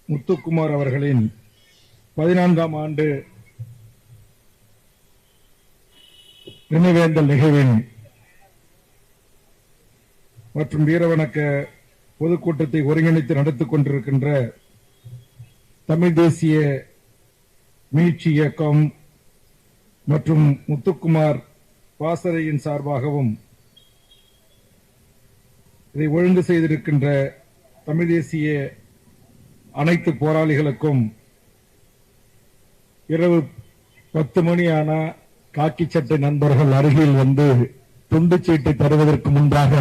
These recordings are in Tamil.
முத்துக்குமார் அவர்களின் 14ஆம் ஆண்டு நினைவேந்தல் நிகழ்வின் மற்றும் வீரவணக்க பொதுக்கூட்டத்தை ஒருங்கிணைத்து நடத்திக் கொண்டிருக்கின்ற தமிழ் தேசிய மீட்சி இயக்கம் மற்றும் முத்துக்குமார் பாசறையின் சார்பாகவும் இதை ஒழுங்கு செய்திருக்கின்ற தமிழ் தேசிய அனைத்து போராளிகளுக்கும் இரவு 10 மணியான காக்கி சட்டை நண்பர்கள் அருகில் வந்து துண்டு சீட்டை தருவதற்கு முன்பாக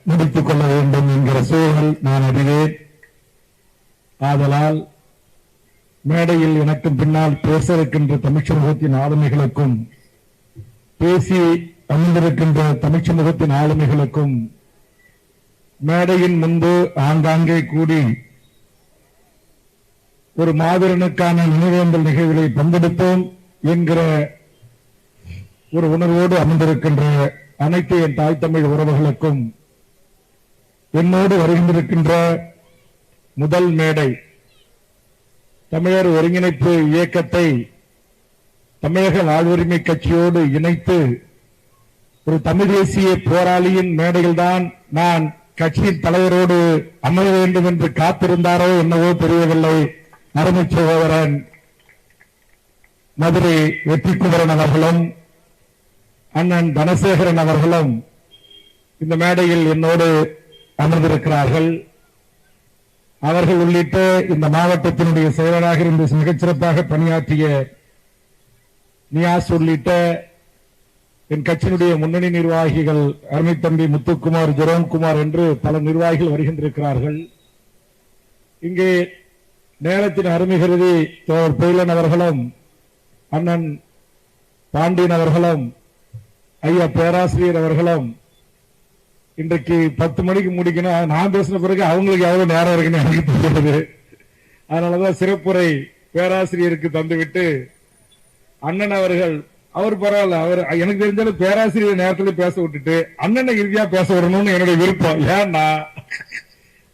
முடித்துக் கொள்ள வேண்டும் என்கிற சூழல் நான் அறிவேன். ஆதலால் மேடையில் எனக்கு பின்னால் பேச இருக்கின்ற தமிழ் சமூகத்தின் ஆளுமைகளுக்கும் பேசி அமர்ந்திருக்கின்ற தமிழ் சமூகத்தின் ஆளுமைகளுக்கும் மேடையின் முன்பு ஆங்காங்கே கூடி ஒரு மாவீரனுக்கான நினைவேந்தல் நிகழ்வுகளை பங்கெடுப்போம் என்கிற ஒரு உணர்வோடு அமர்ந்திருக்கின்ற அனைத்து என் தாய் தமிழ் உறவுகளுக்கும் என்னோடு வருகின்றிருக்கின்ற முதல் மேடை தமிழர் ஒருங்கிணைப்பு இயக்கத்தை தமிழக வாழ்வுரிமை கட்சியோடு இணைத்து ஒரு தமிழ் தேசிய போராளியின் மேடையில்தான் நான் கட்சியின் தலைவரோடு அமர வேண்டும் என்று காத்திருந்தாரோ என்னவோ தெரியவில்லை. அருமை சகோதரன் மதுரை வெற்றிக்குமரன் அவர்களும் அண்ணன் தனசேகரன் அவர்களும் இந்த மேடையில் என்னோடு அமர்ந்திருக்கிறார்கள். அவர்கள் உள்ளிட்ட இந்த மாவட்டத்தினுடைய செயலராக இருந்து மிகச்சிறப்பாக பணியாற்றிய நியாஸ் உள்ளிட்ட என் கட்சியினுடைய முன்னணி நிர்வாகிகள் அருமை தம்பி முத்துக்குமார், ஜெரோம்குமார் என்று பல நிர்வாகிகள் வருகின்றிருக்கிறார்கள். இங்கே நேரத்தின் அருமை கருதி தோழர் பெயிலன் அவர்களும் அண்ணன் பாண்டியன் அவர்களும் ஐயா பேராசிரியர் அவர்களும் இன்றைக்கு 10 மணிக்கு முடிக்கணும். நான் பேசின பிறகு அவங்களுக்கு எவ்வளவு நேரம் இருக்குன்னு எனக்கு தெரியாது. அதனாலதான் சிறப்புரை பேராசிரியருக்கு தந்துவிட்டு அண்ணன் அவர்கள் அவர் பரவாயில்ல, அவர் எனக்கு தெரிஞ்சாலும் பேராசிரியர் நேரத்தில் பேச விட்டுட்டு அண்ணனை இறுதியா பேச விடணும்னு என்னுடைய விருப்பம். ஏன்னா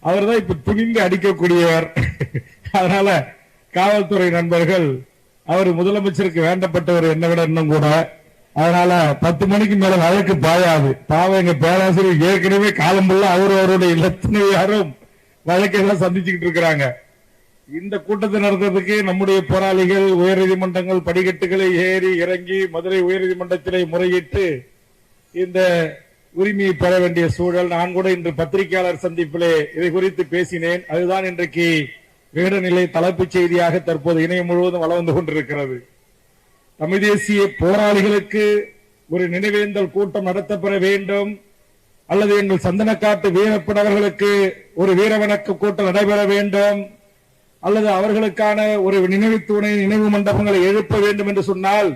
அவர் தான் இப்ப துணிந்து அடிக்கக்கூடியவர். அதனால காவல்துறை நண்பர்கள் அவர் முதலமைச்சருக்கு வேண்டப்பட்டவர் என்ன விட இன்னும் கூட. அதனால 10 மணிக்கு மேல வழக்கு பாயாது. பாவம் எங்க பேராசிரியர் ஏற்கனவே காலம்புள்ள அவருடைய இலத்தினையாரும் வழக்கெல்லாம் சந்திச்சுக்கிட்டு இருக்கிறாங்க. இந்த கூட்டத்தை நடத்துறதுக்கு நம்முடைய போராளிகள் உயர்நீதிமன்றங்கள் படிக்கட்டுகளை ஏறி இறங்கி மதுரை உயர்நீதிமன்றத்திலே முறையிட்டு இந்த உரிமையை பெற வேண்டிய சூழல். நான் கூட இன்று பத்திரிகையாளர் சந்திப்பிலே இதை குறித்து பேசினேன். அதுதான் இன்றைக்கு வேடநிலை தலைப்புச் செய்தியாக தற்போது இணையம் முழுவதும் வளம் வந்து கொண்டிருக்கிறது. தமிழ் தேசிய போராளிகளுக்கு ஒரு நினைவேந்தல் கூட்டம் நடத்தப்பெற வேண்டும், அல்லது எங்கள் சந்தனக்காட்டு வீரப்படவர்களுக்கு ஒரு வீரவணக்க கூட்டம் நடைபெற வேண்டும், அல்லது அவர்களுக்கான ஒரு நினைவு தூணை நினைவு மண்டபங்களை எழுப்ப வேண்டும் என்று சொன்னால்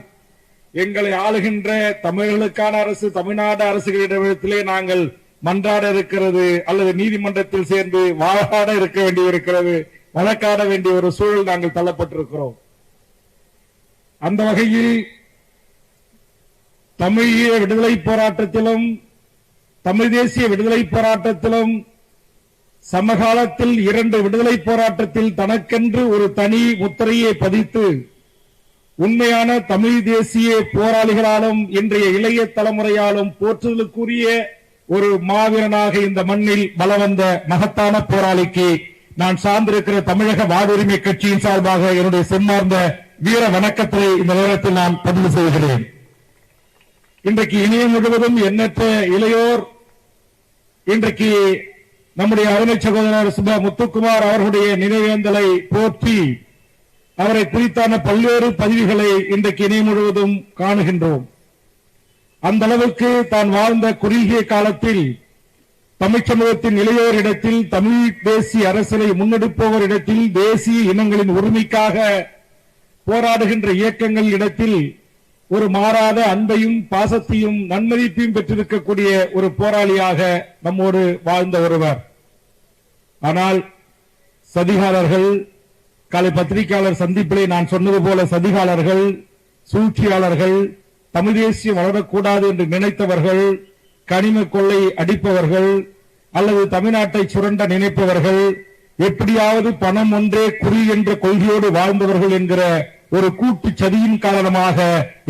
எங்களை ஆளுகின்ற தமிழர்களுக்கான அரசு தமிழ்நாடு அரசுகளிடத்திலே நாங்கள் மன்றாட இருக்கிறது, அல்லது நீதிமன்றத்தில் சேர்ந்து வாழாட இருக்க வேண்டியிருக்கிறது, வழக்காட வேண்டிய ஒரு சூழல் நாங்கள் தள்ளப்பட்டிருக்கிறோம். அந்த வகையில் தமிழீழ விடுதலை போராட்டத்திலும் தமிழ் தேசிய விடுதலை போராட்டத்திலும் சமகாலத்தில் 2 விடுதலை போராட்டத்தில் தனக்கென்று ஒரு தனி முத்திரையை பதித்து உண்மையான தமிழ் தேசிய போராளிகளாலும் இன்றைய இளைய தலைமுறையாலும் போற்றுதலுக்குரிய ஒரு மாவீரனாக இந்த மண்ணில் பலவந்த மகத்தான போராளிக்கு நான் சார்ந்திருக்கிற தமிழக வாழ்வுரிமை கட்சியின் சார்பாக என்னுடைய செம்மார்ந்த வீர வணக்கத்தை இந்த நேரத்தில் நான் பதிவு செய்கிறேன். இன்றைக்கு இணையம் முழுவதும் எண்ணற்ற இளையோர் இன்றைக்கு நம்முடைய அருமை சகோதரர் முத்துக்குமார் அவர்களுடைய நினைவேந்தலை போற்றி அவரை குறித்தான பல்வேறு பதிவுகளை இன்றைக்கு இணையம் முழுவதும் காணுகின்றோம். அந்த அளவுக்கு தான் வாழ்ந்த குறுகிய காலத்தில் தமிழ் சமூகத்தின் இளையோரிடத்தில், தமிழ் தேசிய அரசியலை முன்னெடுப்பவரிடத்தில், தேசிய இனங்களின் உரிமைக்காக போராடுகின்ற இயக்கங்கள் இடத்தில் ஒரு மாறாத அன்பையும் பாசத்தையும் நன்மதிப்பையும் பெற்றிருக்கக்கூடிய ஒரு போராளியாக நம்மோடு வாழ்ந்த ஒருவர். ஆனால் சதிகாரர்கள், காலை பத்திரிகையாளர் சந்திப்பிலே நான் சொன்னது போல சதிகாரர்கள், சூழ்ச்சியாளர்கள், தமிழ் தேசியம் வளரக்கூடாது என்று நினைத்தவர்கள், கனிம கொள்ளை அடிப்பவர்கள், அல்லது தமிழ்நாட்டை சுரண்ட நினைப்பவர்கள், எப்படியாவது பணம் ஒன்றே குறி என்ற கொள்கையோடு வாழ்ந்தவர்கள் என்கிற ஒரு கூட்டு சதியின் காரணமாக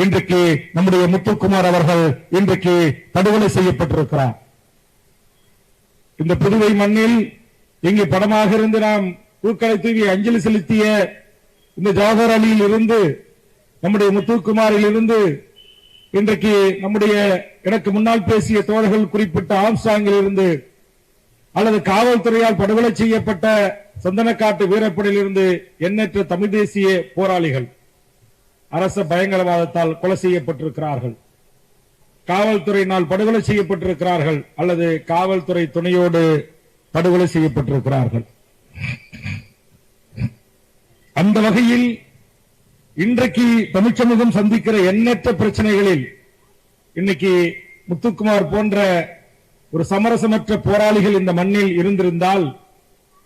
இன்றைக்கு நம்முடைய முத்துக்குமார் அவர்கள் இன்றைக்கு படுகொலை செய்யப்பட்டிருக்கிறார். இந்த புதுவை மண்ணில் இங்கு படமாக இருந்து நாம் பூக்களை தூவி அஞ்சலி செலுத்திய இந்த ஜவஹர் அலியில் இருந்து, நம்முடைய முத்துக்குமாரில் இருந்து, இன்றைக்கு நம்முடைய எனக்கு முன்னால் பேசிய தோழர்கள் குறிப்பிட்ட ஆம்ஸ்டாங்கில் இருந்து, அல்லது காவல்துறையால் படுகொலை செய்யப்பட்ட சந்தனக்காட்டு வீரப்படையில் இருந்து எண்ணற்ற தமிழ் தேசிய போராளிகள் அரச பயங்கரவாதத்தால் கொலை செய்யப்பட்டிருக்கிறார்கள். காவல்துறையினால் படுகொலை செய்யப்பட்டிருக்கிறார்கள், அல்லது காவல்துறை துணையோடு படுகொலை செய்யப்பட்டிருக்கிறார்கள். அந்த வகையில் இன்றைக்கு தமிழ் சமூகம் சந்திக்கிற எண்ணற்ற பிரச்சனைகளில் இன்னைக்கு முத்துக்குமார் போன்ற ஒரு சமரசமற்ற போராளிகள் இந்த மண்ணில் இருந்திருந்தால்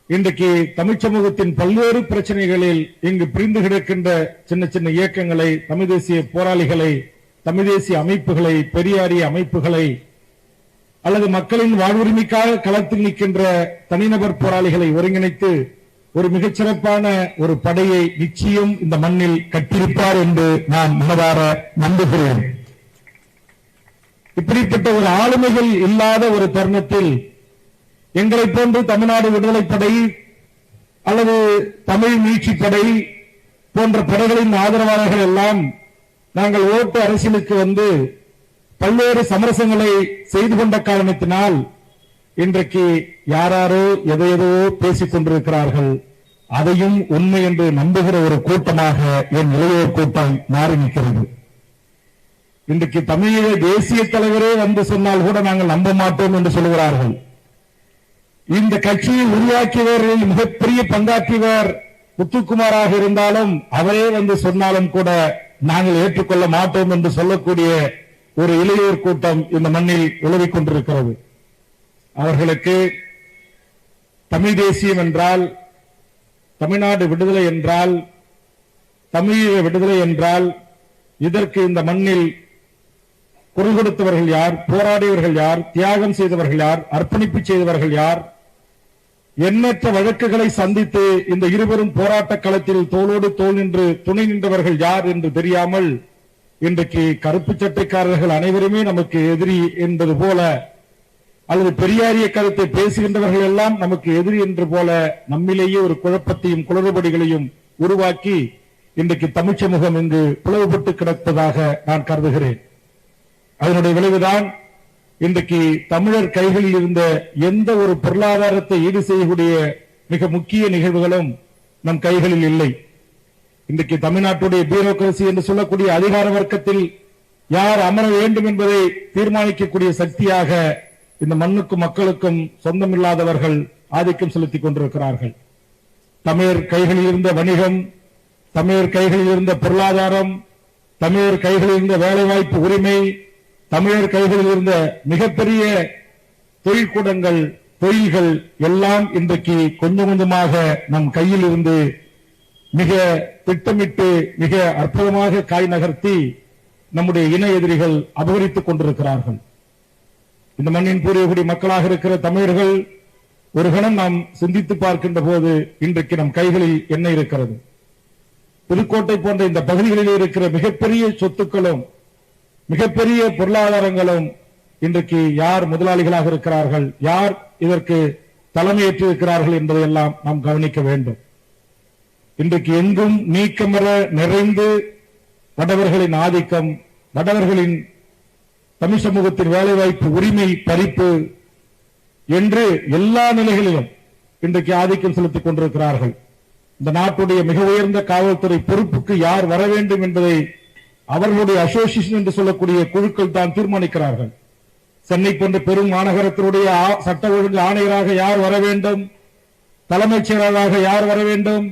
இன்றைக்கு தமிழ் சமூகத்தின் பல்வேறு பிரச்சனைகளில் இங்கு பிரிந்து கிடக்கின்ற சின்ன சின்ன இயக்கங்களை, தமிழ் தேசிய போராளிகளை, தமிழ் தேசிய அமைப்புகளை, பெரியாரிய அமைப்புகளை, அல்லது மக்களின் வாழ்வுரிமைக்காக களத்தில் நிற்கின்ற தனிநபர் போராளிகளை ஒருங்கிணைத்து ஒரு மிகச்சிறப்பான ஒரு படையை நிச்சயம் இந்த மண்ணில் கட்டியிருப்பார் என்று நான் மனதார நம்புகிறேன். இப்படிப்பட்ட ஒரு ஆளுமைகள் இல்லாத ஒரு தருணத்தில் எங்களை போன்று தமிழ்நாடு விடுதலைப்படை அல்லது தமிழ் மீட்சி படை போன்ற படைகளின் ஆதரவாளர்கள் எல்லாம் நாங்கள் ஓட்டு அரசியலுக்கு வந்து பல்வேறு சமரசங்களை செய்து கொண்ட காரணத்தினால் இன்றைக்கு யாராரோ எதையதோ பேசிக் கொண்டிருக்கிறார்கள். அதையும் உண்மை என்று நம்புகிற ஒரு கூட்டமாக என் இளையோர் கூட்டம் மாறி நிற்கிறது. இன்றைக்கு தமிழக தேசிய தலைவரே வந்து சொன்னால் கூட நாங்கள் நம்ப மாட்டோம் என்று சொல்கிறார்கள். இந்த கட்சியை உருவாக்கியவர்களில் மிகப்பெரிய பங்காற்றியவர் முத்துக்குமாராக இருந்தாலும் அவரே வந்து சொன்னாலும் கூட நாங்கள் ஏற்றுக்கொள்ள மாட்டோம் என்று சொல்லக்கூடிய ஒரு இளையோர் கூட்டம் இந்த மண்ணில் உலவிக் கொண்டிருக்கிறது. அவர்களுக்கு தமிழ் தேசியம் என்றால், தமிழ்நாடு விடுதலை என்றால், தமிழீழ விடுதலை என்றால், இதற்கு இந்த மண்ணில் குரல் கொடுத்தவர்கள் யார், போராடியவர்கள் யார், தியாகம் செய்தவர்கள் யார், அர்ப்பணிப்பு செய்தவர்கள் யார், எண்ணற்ற வழக்குகளை சந்தித்து இந்த இருவரும் போராட்ட களத்தில் தோளோடு தோள் நின்று துணை நின்றவர்கள் யார் என்று தெரியாமல் இன்றைக்கு கருப்பு சட்டைக்காரர்கள் அனைவருமே நமக்கு எதிரி என்பது போல, அல்லது பெரியாரிய கருத்தை பேசுகின்றவர்கள் எல்லாம் நமக்கு எதிரி என்று போல நம்மிலேயே ஒரு குழப்பத்தையும் குளறுபடிகளையும் உருவாக்கி இன்றைக்கு தமிழ் சமூகம் இங்கு பிளவுபட்டு கிடப்பதாக நான் கருதுகிறேன். அதனுடைய விளைவுதான் இன்றைக்கு தமிழர் கைகளில் இருந்த எந்த ஒரு பொருளாதாரத்தை ஈடு செய்யக்கூடிய மிக முக்கிய நிகழ்வுகளும் நம் கைகளில் இல்லை. இன்றைக்கு தமிழ்நாட்டுடைய பியூரோக்ரசி என்று சொல்லக்கூடிய அதிகார வர்க்கத்தில் யார் அமர வேண்டும் என்பதை தீர்மானிக்கக்கூடிய சக்தியாக இந்த மண்ணுக்கும் மக்களுக்கும் சொந்தமில்லாதவர்கள் ஆதிக்கம் செலுத்திக் கொண்டிருக்கிறார்கள். தமிழர் கைகளில் இருந்த வணிகம், தமிழர் கைகளில் இருந்த பொருளாதாரம், தமிழர் கைகளில் இருந்த வேலைவாய்ப்பு உரிமை, தமிழர் கைகளில் இருந்த மிகப்பெரிய தொழிற்கூடங்கள், தொழில்கள் எல்லாம் இன்றைக்கு கொஞ்சம் கொஞ்சமாக நம் கையில் இருந்து மிக திட்டமிட்டு மிக அற்புதமாக காய் நகர்த்தி நம்முடைய இன எதிரிகள் அபகரித்துக் கொண்டிருக்கிறார்கள். இந்த மண்ணின் பூர்வீகுடி மக்களாக இருக்கிற தமிழர்கள் ஒரு கணம் நாம் சிந்தித்து பார்க்கின்ற போது இன்றைக்கு நம் கைகளில் என்ன இருக்கிறது? புதுக்கோட்டை போன்ற இந்த பகுதிகளில் இருக்கிற மிகப்பெரிய சொத்துக்களும் மிகப்பெரிய பொருளாதாரங்களும் இன்றைக்கு யார் முதலாளிகளாக இருக்கிறார்கள், யார் இதற்கு தலைமையேற்று இருக்கிறார்கள் என்பதையெல்லாம் நாம் கவனிக்க வேண்டும். இன்றைக்கு எங்கும் நீக்கமர நிறைந்து வடவர்களின் ஆதிக்கம், வடவர்களின் தமிழ் சமூகத்தின் வேலைவாய்ப்பு உரிமை பறிப்பு என்று எல்லா நிலைகளிலும் இன்றைக்கு ஆதிக்கம் செலுத்திக் கொண்டிருக்கிறார்கள். இந்த நாட்டுடைய மிக உயர்ந்த காவல்துறை பொறுப்புக்கு யார் வர வேண்டும் என்பதை அவர்களுடைய அசோசியேஷன் என்று சொல்லக்கூடிய குழுக்கள் தான் தீர்மானிக்கிறார்கள். சென்னை போன்ற பெரும் மாநகரத்தினுடைய சட்ட ஒழுங்கு ஆணையராக யார் வர வேண்டும், தலைமைச் செயலாளராக யார் வர வேண்டும்,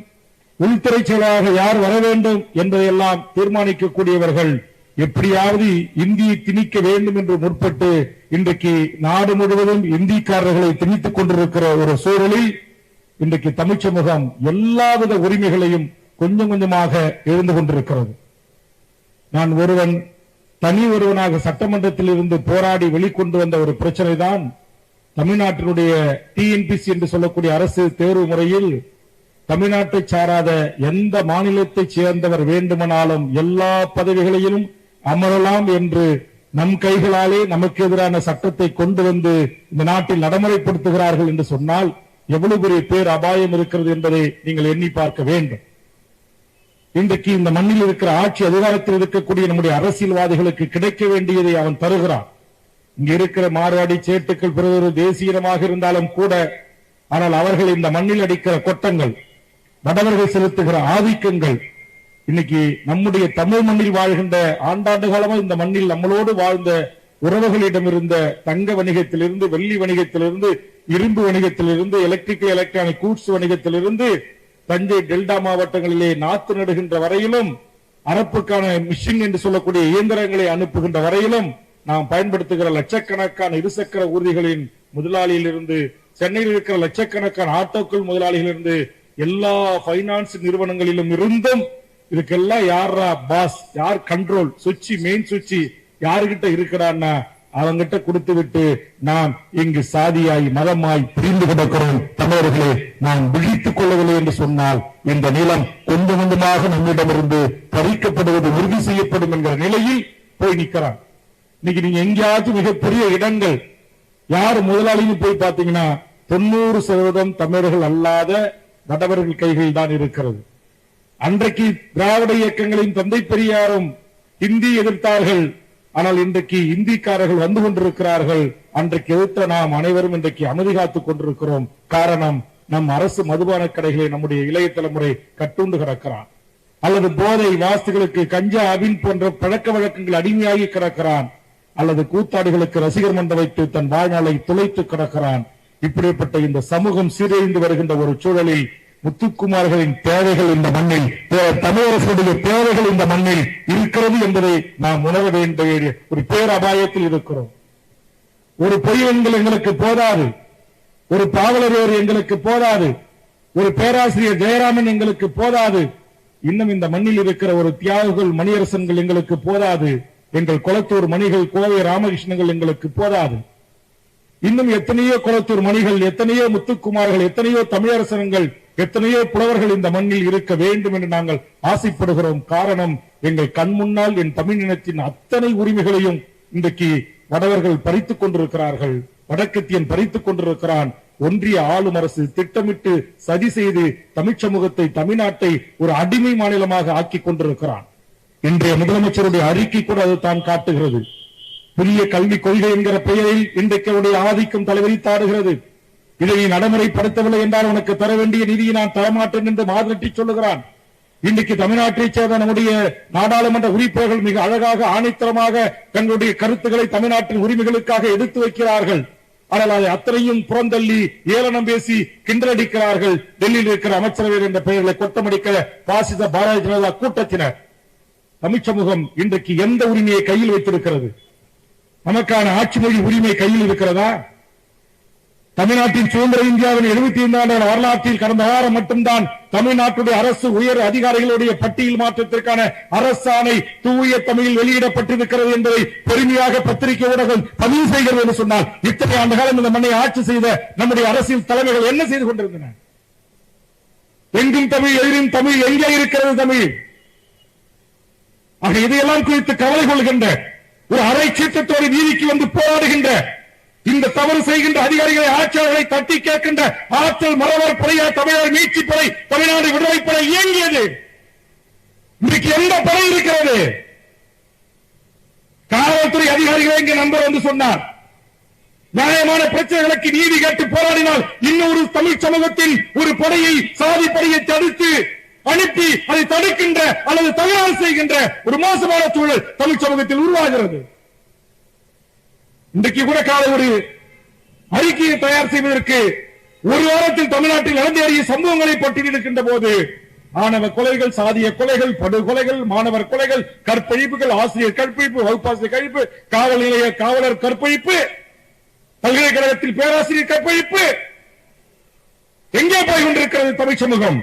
உள்துறை செயலாளராக யார் வர வேண்டும் என்பதையெல்லாம் தீர்மானிக்கக்கூடியவர்கள் எப்படியாவது இந்தியை திணிக்க வேண்டும் என்று முற்பட்டு இன்றைக்கு நாடு முழுவதும் இந்திக்காரர்களை திணித்துக் கொண்டிருக்கிற ஒரு சூழலில் இன்றைக்கு தமிழ் சமூகம் எல்லாவித உரிமைகளையும் கொஞ்சம் கொஞ்சமாக எழுந்து கொண்டிருக்கிறது. நான் தனி ஒருவனாக சட்டமன்றத்தில் இருந்து போராடி வெளிக்கொண்டு வந்த ஒரு பிரச்சனை தான் தமிழ்நாட்டினுடைய டிஎன்பிசி என்று சொல்லக்கூடிய அரசு தேர்வு முறையில் தமிழ்நாட்டை சாராத எந்த மாநிலத்தை சேர்ந்தவர் வேண்டுமானாலும் எல்லா பதவிகளையும் அமரலாம் என்று நம் கைகளாலே நமக்கு எதிரான சட்டத்தை கொண்டு வந்து இந்த நாட்டில் நடைமுறைப்படுத்துகிறார்கள் என்று சொன்னால் எவ்வளவு பெரிய பேர் அபாயம் இருக்கிறது என்பதை நீங்கள் எண்ணி பார்க்க வேண்டும். இன்றைக்கு இந்த மண்ணில் இருக்கிற ஆட்சி அதிகாரத்தில் இருக்கக்கூடிய நம்முடைய அரசியல்வாதிகளுக்கு கிடைக்க வேண்டியதை அவன் தருகிறான். இங்க இருக்கிற மார்வாடி சேட்டுக்கள் பிறகு தேசியமாக இருந்தாலும் கூட, ஆனால் அவர்கள் இந்த மண்ணில் அடிக்கிற கொட்டங்கள், வடவர்கள் செலுத்துகிற ஆதிக்கங்கள், இன்னைக்கு நம்முடைய தமிழ் மண்ணில் வாழ்கின்ற ஆண்டாண்டு காலமாக இந்த மண்ணில் நம்மளோடு வாழ்ந்த உறவுகளிடமிருந்த தங்க வணிகத்திலிருந்து, வெள்ளி வணிகத்திலிருந்து, இரும்பு வணிகத்திலிருந்து, எலக்ட்ரானிக் கூட்ஸ் வணிகத்திலிருந்து, தஞ்சை டெல்டா மாவட்டங்களிலே நாத்து நடுகின்ற வரையிலும், அரப்புக்கான மிஷின் என்று சொல்லக்கூடிய இயந்திரங்களை அனுப்புகின்ற வரையிலும் நாம் பயன்படுத்துகிற லட்சக்கணக்கான இருசக்கர ஊர்திகளின் முதலாளியிலிருந்து, சென்னையில் இருக்கிற லட்சக்கணக்கான ஆட்டோக்கள் முதலாளிகளிலிருந்து, எல்லா பைனான்ஸ் நிறுவனங்களிலும் இருந்தும் இதுக்கெல்லாம் யாரா பாஸ், யார் கண்ட்ரோல், சுவிட்ச், மெயின் சுவிட்ச் யாருகிட்ட இருக்கிறான்னா அவங்கிட்ட கொடுத்து விட்டு நாம் இங்கு சாதியாய் மதமாய் பிரிந்து கிடக்கிறோம். தமிழர்களே, நாம் விழித்துக் கொள்ளவில்லை என்று சொன்னால் இந்த நிலம் கொஞ்சம் கொஞ்சமாக நம்மிடமிருந்து பறிக்கப்படுவது உறுதி செய்யப்படும் என்கிற நிலையில் போய் நிற்கிறான். இன்னைக்கு நீங்க எங்கேயாச்சும் மிகப்பெரிய இடங்கள் யார் முதலாளின்னு போய் பாத்தீங்கன்னா 90% தமிழர்கள் அல்லாத வடவர்கள் கைகளில் தான் இருக்கிறது. அன்றைக்கு திராவிட இயக்கங்களின் தந்தை பெரியாரும் இந்தி எதிர்த்தார்கள். ஆனால் இன்றைக்கு இந்திக்காரர்கள் வந்து கொண்டிருக்கிறார்கள். அன்றைக்கு எதிர்த்த நாம் அனைவரும் இன்றைக்கு அமைதி காத்துக் கொண்டிருக்கிறோம். காரணம், நம் அரசு மதுபான கடைகளை நம்முடைய இளைய தலைமுறை கட்டுண்டு கிடக்கிறான், அல்லது போதை வாஸ்துகளுக்கு கஞ்சா அபின் போன்ற பழக்க வழக்கங்கள் அடிமையாகி கிடக்கிறான், அல்லது கூத்தாடிகளுக்கு ரசிகர் மன்றம் வைத்து தன் வாழ்நாளை துளைத்து கிடக்கிறான். இப்படிப்பட்ட இந்த சமூகம் சீரழிந்து வருகின்ற ஒரு சூழலில் முத்துக்குமார்களின் தேவைகள் இந்த மண்ணில், தமிழரசுடைய தேவைகள் இந்த மண்ணில் இருக்கிறது என்பதை நாம் உணர வேண்டிய ஒரு பேரபாயத்தில் இருக்கிறோம். ஒரு பொய்யன்கள் எங்களுக்கு போதாது, ஒரு பாவலர் எங்களுக்கு போதாது, ஒரு பேராசிரியர் ஜெயராமன் எங்களுக்கு போதாது, இன்னும் இந்த மண்ணில் இருக்கிற ஒரு தியாகிகள் மணியரசன்கள் எங்களுக்கு போதாது, எங்கள் குளத்தூர் மணிகள், கோவை ராமகிருஷ்ணங்கள் எங்களுக்கு போதாது. இன்னும் எத்தனையோ குளத்தூர் மணிகள், எத்தனையோ முத்துக்குமார்கள், எத்தனையோ தமிழரசன்கள், எத்தனையோ புலவர்கள் இந்த மண்ணில் இருக்க வேண்டும் என்று நாங்கள் ஆசைப்படுகிறோம். காரணம், எங்கள் கண் முன்னால் என் தமிழ் இனத்தின் அத்தனை உரிமைகளையும் இன்றைக்கு வடவர்கள் பறித்துக் கொண்டிருக்கிறார்கள், வடக்கத்தியன் பறித்துக் கொண்டிருக்கிறான். ஒன்றிய ஆளும் அரசு திட்டமிட்டு சதி செய்து தமிழ் சமூகத்தை, தமிழ்நாட்டை ஒரு அடிமை மாநிலமாக ஆக்கிக் கொண்டிருக்கிறான். இன்றைய முதலமைச்சருடைய அறிக்கை கூட அது தான் காட்டுகிறது. புதிய கல்விக் கொள்கை என்கிற பெயரில் இன்றைக்கு ஆதிக்கம் தலைவிரித்தாடுகிறது. இதை நடைமுறைப்படுத்தவில்லை என்றால் உனக்கு தர வேண்டிய நிதியை நான் தரமாட்டேன் என்று மாதட்டி சொல்லுகிறான். இன்றைக்கு தமிழ்நாட்டைச் சேர்ந்த நம்முடைய நாடாளுமன்ற உறுப்பினர்கள் மிக அழகாக, ஆணித்தரமாக தங்களுடைய கருத்துக்களை தமிழ்நாட்டின் உரிமைகளுக்காக எடுத்து வைக்கிறார்கள். ஆனால் அதை அத்தனையும் புறந்தள்ளி ஏளனம் பேசி கிண்டலடிக்கிறார்கள். டெல்லியில் இருக்கிற அமைச்சரவை என்ற பெயர்களை கொட்டமடிக்கிற பாசிச பாரதிய ஜனதா கூட்டத்தினர். தமிழ் சமூகம் இன்றைக்கு எந்த உரிமையை கையில் வைத்திருக்கிறது? நமக்கான ஆட்சி மொழி உரிமை கையில் இருக்கிறதா? தமிழ்நாட்டின் சுதந்திர இந்தியாவின் 75 ஆண்டு வரலாற்றில் கடந்த வாரம் மட்டும்தான் தமிழ்நாட்டுடைய அரசு உயர் அதிகாரிகளுடைய பட்டியல் மாற்றத்திற்கான அரசாணை தூய தமிழில் வெளியிடப்பட்டிருக்கிறது என்பதை பெருமையாக பத்திரிகை ஊடகம் பதிவு செய்கிறது என்று சொன்னால், இத்தனை ஆண்டு காலம் இந்த மண்ணை ஆட்சி செய்த நம்முடைய அரசியல் தலைமைகள் என்ன செய்து கொண்டிருந்தன? எங்கும் தமிழ், எதிரும் தமிழ், எங்கே இருக்கிறது தமிழ்? ஆக இதையெல்லாம் குறித்து கவலை கொள்கின்ற, ஒரு அரை சீற்றத்தோடு நீதிக்கு வந்து போராடுகின்ற, இந்த தவறு செய்கின்ற அதிகாரிகளை, ஆட்சியாளர்களை தட்டி கேட்கின்ற ஆற்றல் மரவர் படையா தமிழர் மீட்சி படை, தமிழ்நாடு விடுதலை படை இயங்கியது. இன்றைக்கு எந்த படை இருக்கிறது? காவல்துறை அதிகாரிகளை இங்கே நண்பர் வந்து சொன்னார், நியாயமான பிரச்சனைகளுக்கு நீதி கேட்டு போராடினால் இன்னொரு தமிழ் சமூகத்தின் ஒரு படையை, சாதி படையை தடுத்து அனுப்பி அதை தடுக்கின்ற அல்லது தகராறு செய்கின்ற ஒரு மோசமான சூழல் தமிழ் சமூகத்தில் உருவாகிறது. இன்றைக்கு கூட காலை ஒரு அறிக்கையை தயார் செய்வதற்கு ஒரு வாரத்தில் தமிழ்நாட்டில் நடந்தேறிய சம்பவங்களை பட்டியலிடுகின்ற போது ஆணவ கொலைகள், சாதிய கொலைகள், படுகொலைகள், மாணவர் கொலைகள், கற்பழிப்புகள், ஆசிரியர் கற்பழிப்பு, வகுப்பாசிரியர் கற்பழிப்பு, காவல் நிலைய காவலர் கற்பழிப்பு, பல்கலைக்கழகத்தில் பேராசிரியர் கற்பழிப்பு, எங்கே போய் கொண்டிருக்கிறது தமிழ் சமூகம்?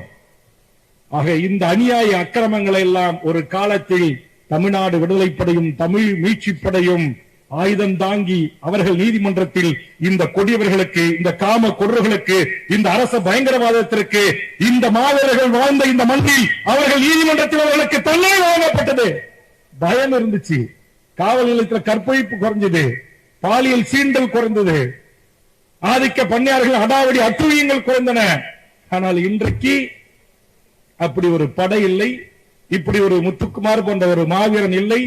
ஆக இந்த அநியாய அக்கிரமங்களை எல்லாம் ஒரு காலத்தில் தமிழ்நாடு விடுதலைப்படையும் தமிழ் மீட்சி படையும் ஆயுதம் தாங்கி அவர்கள் நீதிமன்றத்தில் இந்த கொடியவர்களுக்கு, இந்த காம கொடர்களுக்கு, இந்த அரச பயங்கரவாதத்திற்கு, இந்த மாவீரர்கள் வாழ்ந்த இந்த மண்ணில் அவர்கள் நீதிமன்றத்தில் அவர்களுக்கு தண்டனை வழங்கப்பட்டது. பயம் இருந்துச்சு. காவல் நிலையத்தில் கற்பழிப்பு குறைஞ்சது, பாலியல் சீண்டல் குறைந்தது, ஆதிக்க பண்ணையார்கள் அடாவடி அட்டுழியங்கள் குறைந்தன. ஆனால் இன்றைக்கு அப்படி ஒரு படை இல்லை, இப்படி ஒரு முத்துக்குமார் போன்ற ஒரு மாவீரன் இல்லை,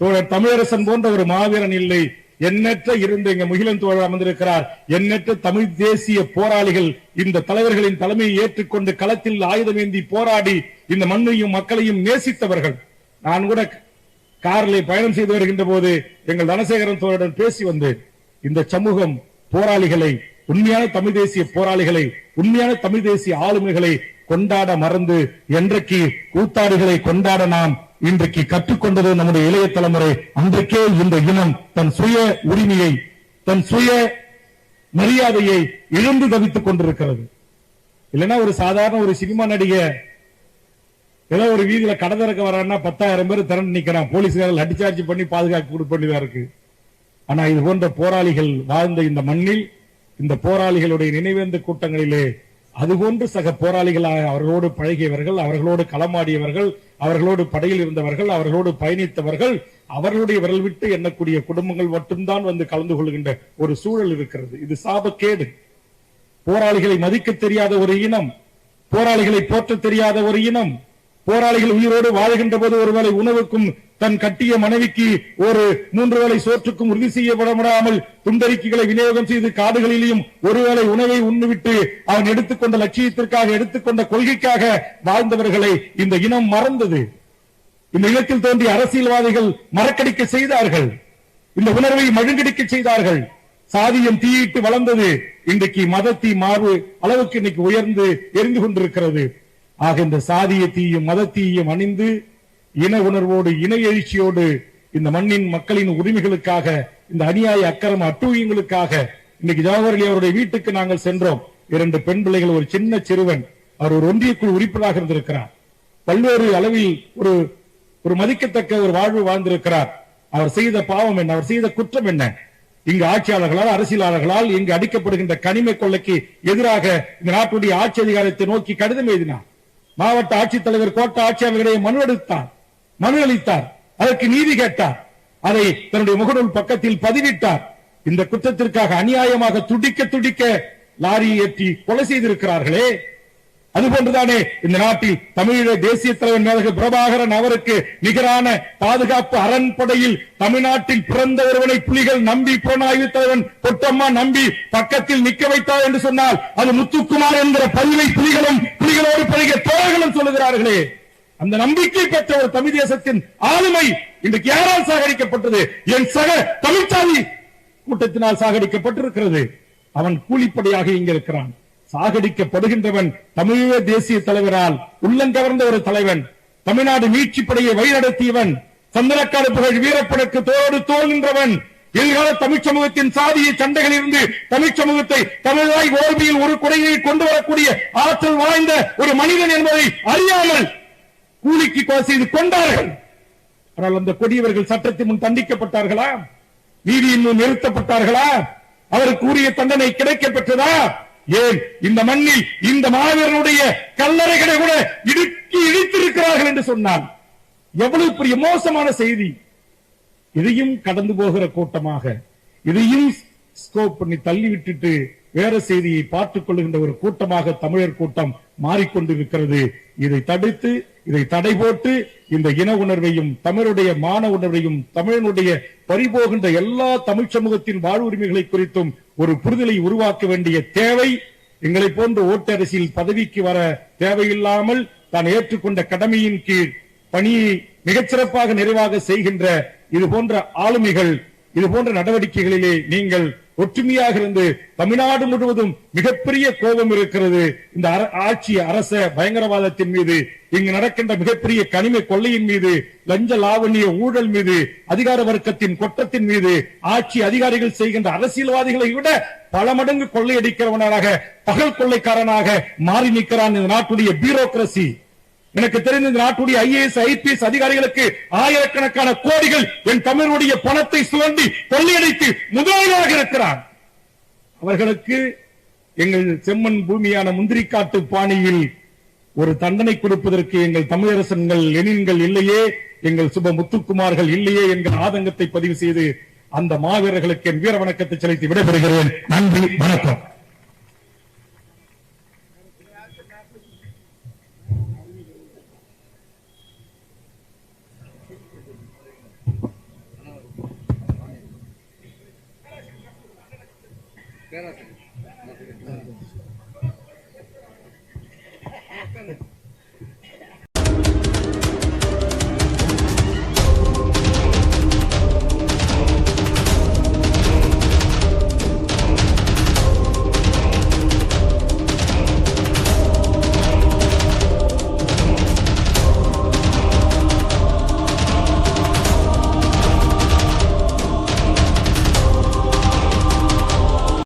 தோழர் தமிழரசன் போன்ற ஒரு மாவீரன் இல்லை. எண்ணற்ற இருந்த இங்க முகிலன் தோழர் அமர்ந்திருக்கிறார். எண்ணற்ற தமிழ் தேசிய போராளிகள் இந்த தலைவர்களின் தலைமையை ஏற்றுக்கொண்டு களத்தில் ஆயுதமேந்தி போராடி இந்த மண்ணையும் மக்களையும் நேசித்தவர்கள். நான் கூட காரில் பயணம் செய்து வருகின்ற போது எங்கள் தனசேகரன் தோழருடன் பேசி வந்தேன். இந்த சமூகம் போராளிகளை, உண்மையான தமிழ் தேசிய போராளிகளை, உண்மையான தமிழ் தேசிய ஆளுமைகளை கொண்டாட மறந்து என்றைக்கு கூத்தாடுகளை கொண்டாட நாம் இன்றைக்கு கற்றுக்கொண்டது நம்முடைய இளைய தலைமுறை. அன்றைக்கே இந்த இனம் தன் சுய உரிமையை, தன் சுய மரியாதையை இழந்து தவித்துக் கொண்டிருக்கிறது. இல்லைன்னா ஒரு சாதாரண ஒரு சினிமா நடிகை ஏதோ ஒரு வீதியில கடை திறக்க வரான்னா 10,000 பேர் திரண்டு நிக்கிறான், போலீஸ்காரர்கள் லாட்டிசார்ஜ் பண்ணி பாதுகாப்பு கொடுப்பதுதான் இருக்கு. ஆனா இது போன்ற போராளிகள் வாழ்ந்த இந்த மண்ணில், இந்த போராளிகளுடைய நினைவேந்த கூட்டங்களிலே அதுபோன்று சக போராளிகளாக அவர்களோடு பழகியவர்கள், அவர்களோடு களமாடியவர்கள், அவர்களோடு படையில் இருந்தவர்கள், அவர்களோடு பயணித்தவர்கள், அவர்களுடைய விரல் விட்டு எண்ணக்கூடிய குடும்பங்கள் மட்டும்தான் வந்து கலந்து கொள்கின்ற ஒரு சூழல் இருக்கிறது. இது சாபக்கேடு. போராளிகளை மதிக்க தெரியாத ஒரு இனம், போராளிகளை போற்ற தெரியாத ஒரு இனம், போராளிகள் உயிரோடு வாழ்கின்ற போது ஒருவேளை உணவுக்கும் தன் கட்டிய மனைவிக்கு ஒரு 3 வேளை சோற்றுக்கும் உறுதி செய்யப்பட முடியாமல் துண்டறிக்கைகளை விநியோகம் செய்து காடுகளிலும் ஒருவேளை உணவை உண்ணுவிட்டு அவன் எடுத்துக்கொண்ட லட்சியத்திற்காக, எடுத்துக்கொண்ட கொள்கைக்காக வாழ்ந்தவர்களை இந்த இனம் மறந்தது. இந்த இனத்தில் தோன்றிய அரசியல்வாதிகள் மறக்கடிக்க செய்தார்கள், இந்த உணர்வை மழுங்கடிக்க செய்தார்கள். சாதியம் தீயிட்டு வளர்ந்தது. இன்றைக்கு மதத்தீ மார்பு அளவுக்கு இன்னைக்கு உயர்ந்து எரிந்து கொண்டிருக்கிறது. ஆக இந்த சாதிய தீயும் மதத்தீயும் அணிந்து இன உணர்வோடு, இன எழுச்சியோடு இந்த மண்ணின் மக்களின் உரிமைகளுக்காக, இந்த அநியாய அக்கிரம அட்டூழியங்களுக்காக இன்னைக்கு ஜவஹர்லால் அவருடைய வீட்டுக்கு நாங்கள் சென்றோம். 2 பெண் பிள்ளைகள், ஒரு சின்ன சிறுவன். அவர் ஒரு ஒன்றியக்குழு உறுப்பினராக இருந்திருக்கிறார். பல்வேறு அளவில் ஒரு மதிக்கத்தக்க ஒரு வாழ்வு வாழ்ந்திருக்கிறார். அவர் செய்த பாவம் என்ன, அவர் செய்த குற்றம் என்ன? இங்கு ஆட்சியாளர்களால், அரசியலாளர்களால் இங்கு அடிக்கப்படுகின்ற கனிம கொள்ளைக்கு எதிராக இந்த நாட்டுடைய ஆட்சி அதிகாரத்தை நோக்கி கடிதம் எழுதினார். மாவட்ட ஆட்சித்தலைவர், கோட்ட ஆட்சியாளர்களிடையே மனு அளித்தார். அதற்கு நீதி கேட்டார். அதை தன்னுடைய முகநூல் பக்கத்தில் பதிவிட்டார். இந்த குற்றத்திற்காக அநியாயமாக துடிக்க துடிக்க லாரி ஏற்றி கொலை செய்திருக்கிறார்களே. அதுபோன்றுதானே இந்த நாட்டில் தமிழீழ தேசிய தலைவர் மேதகு பிரபாகரன் அவருக்கு நிகரான பாதுகாப்பு அரண்படையில் தமிழ்நாட்டில் பிறந்த ஒருவனை புலிகள் நம்பி, புலனாய்வு தலைவன் பொட்டம்மா நம்பி பக்கத்தில் நிக்க வைத்தார் என்று சொன்னால் அது முத்துக்குமார் என்கிற பதிவை புலிகளோடு பழகிய தோழர்களும் சொல்லுகிறார்களே. அந்த நம்பிக்கை பெற்ற ஒரு தமிழ் தேசத்தின் ஆளுமை இன்றைக்கு யாரால் சாகடிக்கப்பட்டது? என் சக தமிழ்ச்சாதி கூட்டத்தினால் சாகடிக்கப்பட்டிருக்கிறது. அவன் கூலிப்படையாக இங்க இருக்கிறான். சாகடிக்கப்படுகின்றவன் தமிழீழ தேசிய தலைவரால் உள்ளங்கவர்ந்த ஒரு தலைவன், தமிழ்நாடு மீட்சி படையை வழிநடத்தியவன், சந்தனக்காடு புகழ் வீரப்படக்கு தோடு தோல் நின்றவன், எதிர்கால தமிழ் சமூகத்தின் சாதிய சண்டைகளில் இருந்து தமிழ் சமூகத்தை தமிழாய் ஓர்மையில் ஒரு குடையை கொண்டு வரக்கூடிய ஆற்றல் வாய்ந்த ஒரு மனிதன் என்பதை அறியாமல் கூலிக்கு கொலை செய்து கொண்டார்கள். ஆனால் அந்த கொடியவர்கள் சட்டத்தின் முன் தண்டிக்கப்பட்டார்களா? நீதியின் முன் நிறுத்தப்பட்டார்களா? அவருக்கு உரிய தண்டனை கிடைக்க பெற்றதா? ஏன் இந்த மண்ணில் இந்த மாவீரனுடைய கல்லறைகளை கூட இடுக்கி இடித்திருக்கிறார்கள் என்று சொன்னார். எவ்வளவு பெரிய மோசமான செய்தி! இதையும் கடந்து போகிற கூட்டமாக, இதையும் ஸ்கோப் பண்ணி தள்ளி விட்டுட்டு வேற செய்தியை பார்த்துக் கொள்கின்ற ஒரு கூட்டமாக தமிழர் கூட்டம் மாறிக்கொண்டிருக்கிறது. இதை தடுத்து, இதை தடை போட்டு இந்த இன உணர்வையும், தமிழுடைய மான உணர்வையும், தமிழனுடைய பறிபோகின்ற எல்லா தமிழ் சமூகத்தின் வாழ்வுரிமைகளை குறித்தும் ஒரு புரிதலை உருவாக்க வேண்டிய தேவை எங்களை போன்ற ஓட்டரசியல் பதவிக்கு வர தேவையில்லாமல் தான் ஏற்றுக்கொண்ட கடமையின் கீழ் பணியை மிகச்சிறப்பாக நிறைவாக செய்கின்ற இது போன்ற ஆளுமைகள், இது போன்ற நடவடிக்கைகளிலே நீங்கள் ஒற்றுமையாக இருந்து, தமிழ்நாடு முழுவதும் மிகப்பெரிய கோபம் இருக்கிறது இந்த ஆட்சி அரச பயங்கரவாதத்தின் மீது, இங்கு நடக்கின்ற மிகப்பெரிய கனிம கொள்ளையின் மீது, லஞ்ச லாவண்ய ஊழல் மீது, அதிகார வர்க்கத்தின் கொட்டத்தின் மீது, ஆட்சி அதிகாரிகள் செய்கின்ற அரசியல்வாதிகளை விட பல மடங்கு கொள்ளையடிக்கிறவனாக, பகல் கொள்ளைக்காரனாக மாறி நிற்கிறான் இந்த நாட்டுடைய பியூரோக்ரசி. எனக்கு தெரிந்த இந்த நாட்டுடைய IAS IPS அதிகாரிகளுக்கு ஆயிரக்கணக்கான கோடிகள் என் தமிழுடைய பணத்தை சுரண்டி கொள்ளையடித்து முதலாளியாக இருக்கிறார். அவர்களுக்கு எங்கள் செம்மண் பூமியான முந்திரிக்காட்டு பாணியில் ஒரு தண்டனை கொடுப்பதற்கு எங்கள் தமிழரசன்கள் லெனின்கள் இல்லையே, எங்கள் சுப முத்துக்குமார்கள் இல்லையே என்கிற ஆதங்கத்தை பதிவு செய்து அந்த மாவீரர்களுக்கு என் வீர வணக்கத்தை செலுத்தி விடைபெறுகிறேன். நன்றி, வணக்கம்.